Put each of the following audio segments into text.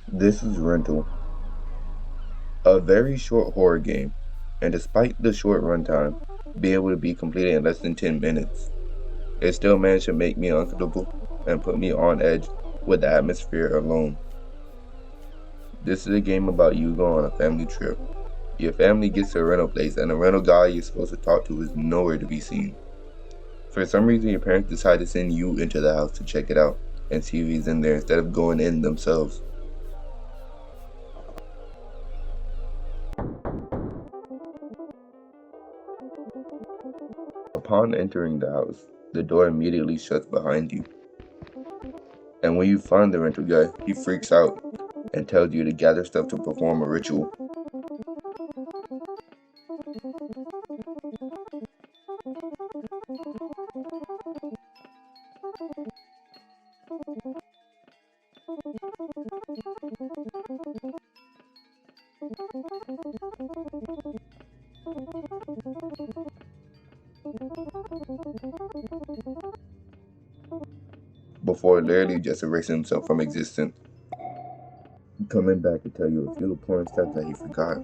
This is Rental, a very short horror game, and despite the short runtime, being able to be completed in less than 10 minutes, it still managed to make me uncomfortable and put me on edge with the atmosphere alone. This is a game about you going on a family trip. Your family gets to a rental place, and the rental guy you're supposed to talk to is nowhere to be seen. For some reason, your parents decide to send you into the house to check it out and see if he's in there instead of going in themselves. Upon entering the house, the door immediately shuts behind you. And when you find the rental guy, he freaks out and tells you to gather stuff to perform a ritual. Before literally just erasing himself from existence, coming back to tell you a few important steps that he forgot,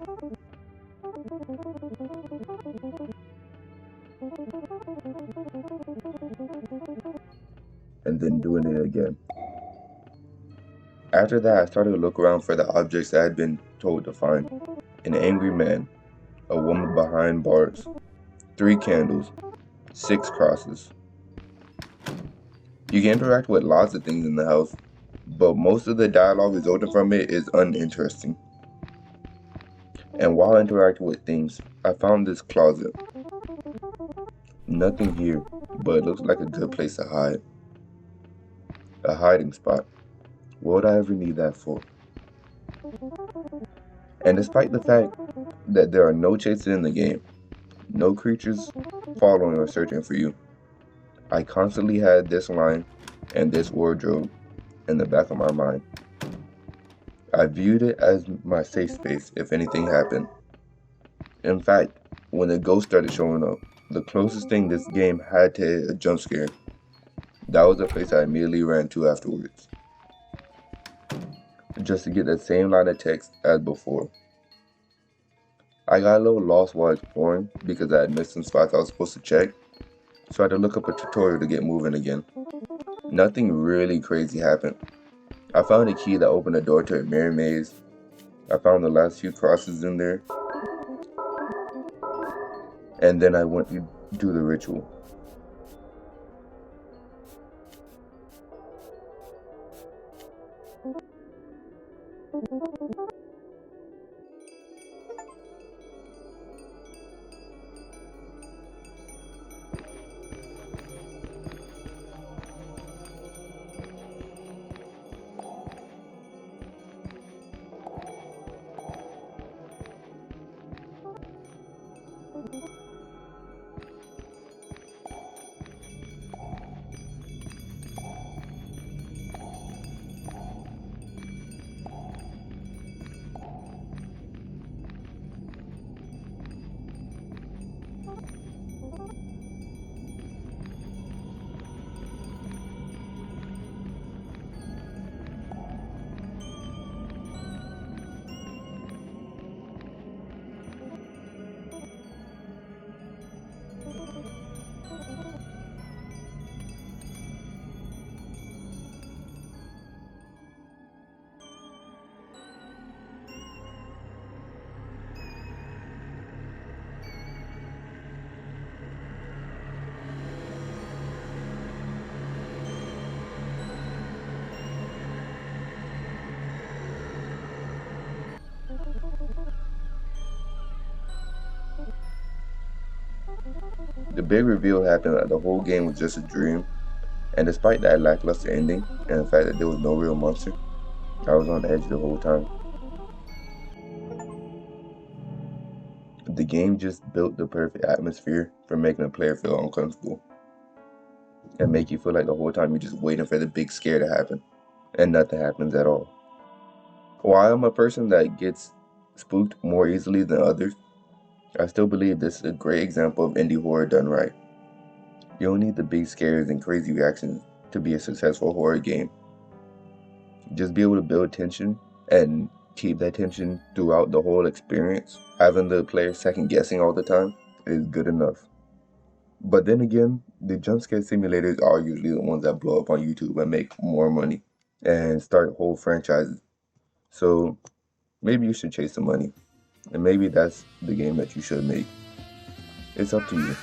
and then doing it again. After that, I started to look around for the objects I had been told to find. An angry man, a woman behind bars, 3 candles, 6 crosses. You can interact with lots of things in the house, but most of the dialogue resulting from it is uninteresting. And while interacting with things, I found this closet. Nothing here, but it looks like a good place to hide. A hiding spot. What would I ever need that for? And despite the fact that there are no chases in the game, no creatures following or searching for you, I constantly had this line and this wardrobe in the back of my mind. I viewed it as my safe space if anything happened. In fact, when the ghost started showing up, the closest thing this game had to a jump scare, that was the place I immediately ran to afterwards, just to get the same line of text as before. I got a little lost while exploring because I had missed some spots I was supposed to check, so I had to look up a tutorial to get moving again. Nothing really crazy happened. I found a key that opened a door to a mirror maze. I found the last few crosses in there, and then I went to do the ritual. The big reveal happened that the whole game was just a dream, and despite that lackluster ending and the fact that there was no real monster, I was on edge the whole time. The game just built the perfect atmosphere for making a player feel uncomfortable and make you feel like the whole time you're just waiting for the big scare to happen, and nothing happens at all. While I'm a person that gets spooked more easily than others, I still believe this is a great example of indie horror done right. You don't need the big scares and crazy reactions to be a successful horror game. Just be able to build tension and keep that tension throughout the whole experience, having the player second guessing all the time is good enough. But then again, the jump scare simulators are usually the ones that blow up on YouTube and make more money and start whole franchises. So maybe you should chase the money, and maybe that's the game that you should make. It's up to you.